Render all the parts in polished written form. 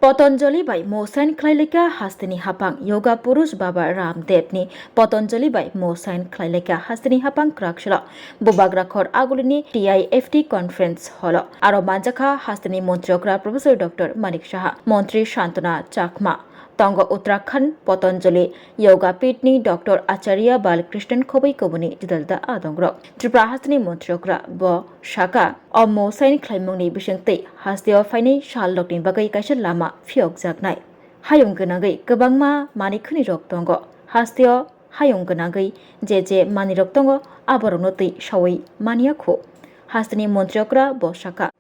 Patanjali by Mosain Klaileka Hastini Hapang Yoga Purush Baba Ramdevni Patanjali by Mosain Klaileka Hastini Hapang Krakshla Bubagrakhor Agulini TIFT Conference Hall Aro Manjaka Hastini Montriokra Professor Dr. Manik Shaha Montri Shantana Chakma Tonga Uttarakhand Patanjali Yoga Pitni Dr. Acharya Balkrishnan Khobai Kobuni Jidalda Adongrok Tripura Hastini Montriokra Bo Shaka O Mosain Klaimungni Bishengte Hastio Faini Shalokni Bagai Kaishal Lama Fiok Zagnai Hayung Ganagai Gabangma Manikuni Rok Tongo Hastio Hayung Ganagai Jeje Manirok Tongo Abaronoti Shawi Maniako Hastini Montriokra Bo Shaka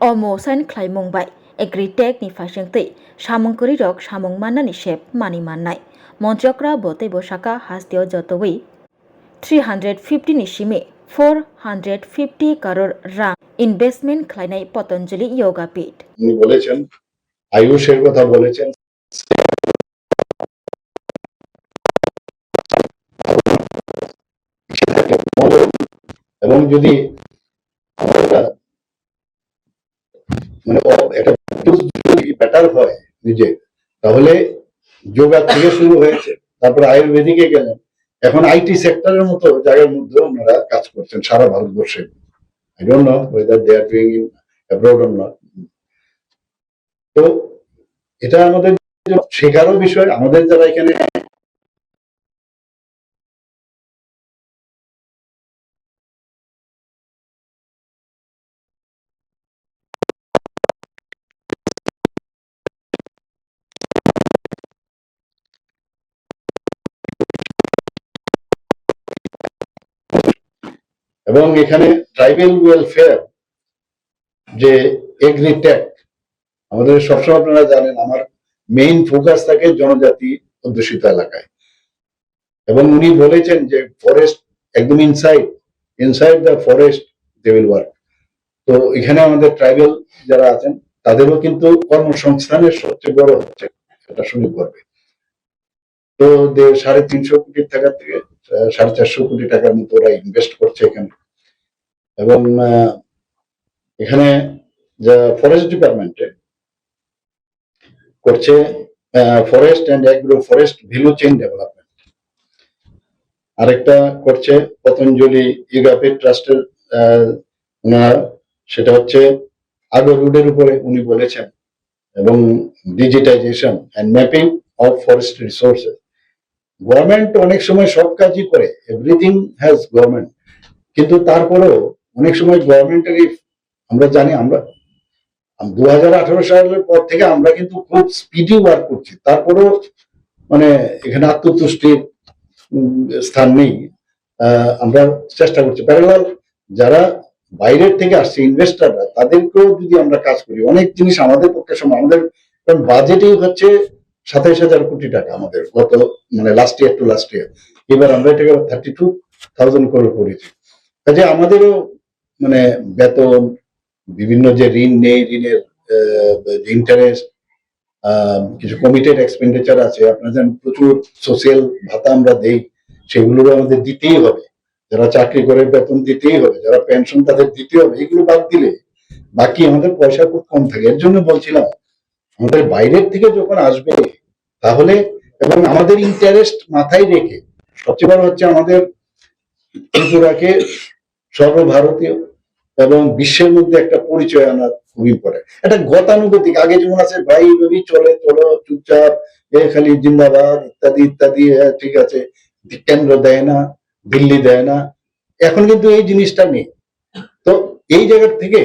O Mosain Klaimung Bai Agri-Tech ni Fashengte Shamung Kurirok Shamung Manani Shep Mani Manai Montriokra Bote Boshaka Hastio Jotowi 350 Nishime 450 crore ram investment খাইনাই পতঞ্জলি যোগাপীঠ উনি বলেছেন আয়ুষের কথা বলেছেন এবং যদি মানে একটা বেটার হয় নিজে তাহলে যোগা থেকে শুরু হয়েছে তারপরে আয়ুর্বেদিকে গেলেন এখন আইটি সেক্টরের মতো জায়গার মধ্যে ওনারা কাজ করছেন সারা ভারতবর্ষে I don't know whether they are doing in abroad or not. তো এটা আমাদের শেখারও বিষয় আমাদের যারা এখানে এবং এখানে ট্রাইবাল ওয়েলফেয়ার যে এগ্রিটেক আমাদের সবসময় আপনারা জানেন আমার মেইন ফোকাস থাকে জনজাতি অধ্যুষিত এলাকায় এবং উনি বলেছেন যে ফরেস্ট একদম inside the forest they will work তো এখানে আমাদের ট্রাইবাল যারা আছেন তাদেরও কিন্তু কর্মসংস্থানের সবচেয়ে বড় হচ্ছে এটা শুরু করবে তো 350 কোটি টাকা থেকে 450 কোটি টাকার মতো ওরা ইনভেস্ট করছে এখানে এবং এখানে যা ফরেস্ট ডিপার্টমেন্টে করছে forest and agro forest value chain development আরেকটা করছে পতঞ্জলি যোগাপীঠ ট্রাস্টের সেটা হচ্ছে আগর রুটের উপরে উনি বলেছেন এবং digitisation and mapping of forest resources government অনেক সময় সব কাজই করে এভরিথিং হ্যাজ গভর্নমেন্ট কিন্তু তারপরেও অনেক সময় গভর্নমেন্টের আমরা জানি আমরা 2018 সালের পর থেকে আমরা কিন্তু খুব স্পিডি ওয়ার্ক করছি তারপরেও মানে এখানে আত্মতুষ্টির স্থান নেই আমরা চেষ্টা করছি প্যারালাল যারা বাইরের থেকে আসছে ইনভেস্টাররা তাদেরকেও যদি আমরা কাজ করি অনেক জিনিস আমাদের পক্ষে সম্ভব আমাদের বাজেটই হচ্ছে 27,000 কোটি টাকা আমাদের গত মানে last year to last year এবার আমরা এটাকে 32,000 করে করেছি কাজে আমাদেরও মানে বেতন বিভিন্ন যে ঋণ নেই ঋণের ইন্টারেস্ট কিছু কমিটেড এক্সপেন্ডিচার আছে আপনারা জানেন প্রচুর সোশ্যাল ভাতা আমরা দেই সেগুলোরও আমাদের দিতেই হবে যারা চাকরি করে বেতন দিতেই হবে যারা পেনশন তাদের দিতে হবে এগুলো বাদ দিলে বাকি আমাদের পয়সা খুব কম থাকে এর জন্য বলছিলাম আমাদের বাইরের থেকে যখন আসবে তাহলে এবং আমাদের ইন্টারেস্ট মাথায় রেখে সবচেয়ে বড় হচ্ছে আমাদের ত্রিপুরাকে সর্বভারতীয় এবং বিশ্বের মধ্যে একটা পরিচয় আনা খুব ইম্পর্টেন্ট একটা গতানুগতিক আগে যেমন আছে ভাই ভাবি চলে চলো চুপচাপ খালি জিন্দাবাদ ইত্যাদি ইত্যাদি ঠিক আছে কেন্দ্র দেয় না দিল্লি দেয় না এখন কিন্তু এই জিনিসটা নেই তো এই জায়গা থেকে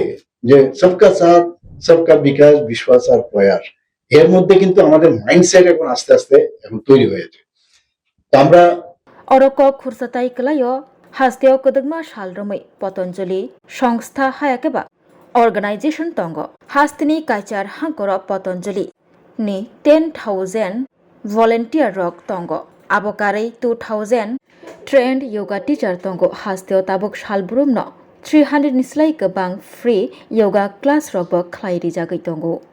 যে সবকা সাথ সবকা বিকাশ বিশ্বাস আর প্রয়াস এর মধ্যে কিন্তু আমাদের মাইন্ডসেট এখন আস্তে আস্তে এখন তৈরি হয়েছে তো আমরা অরক খুরসাতাই কলাইও হাস্তেও কদগমা শালরমই পতঞ্জলি সংস্থা হায়াকেবা অর্গানাইজেশন তঙ্গ হাস্তিনি কাইচার হাঙ্কর পতঞ্জলি নি 10,000 ভলেন্টিয়ার রক তঙ্গ আবকারই 2,000 ট্রেন্ড yoga টিচার তঙ্গ হাস্তেও তাবক শালব্রুম ন 300 নিসলাই গবাং ফ্রি yoga ক্লাস রকব খ্লাইরি জাগৈ তঙ্গ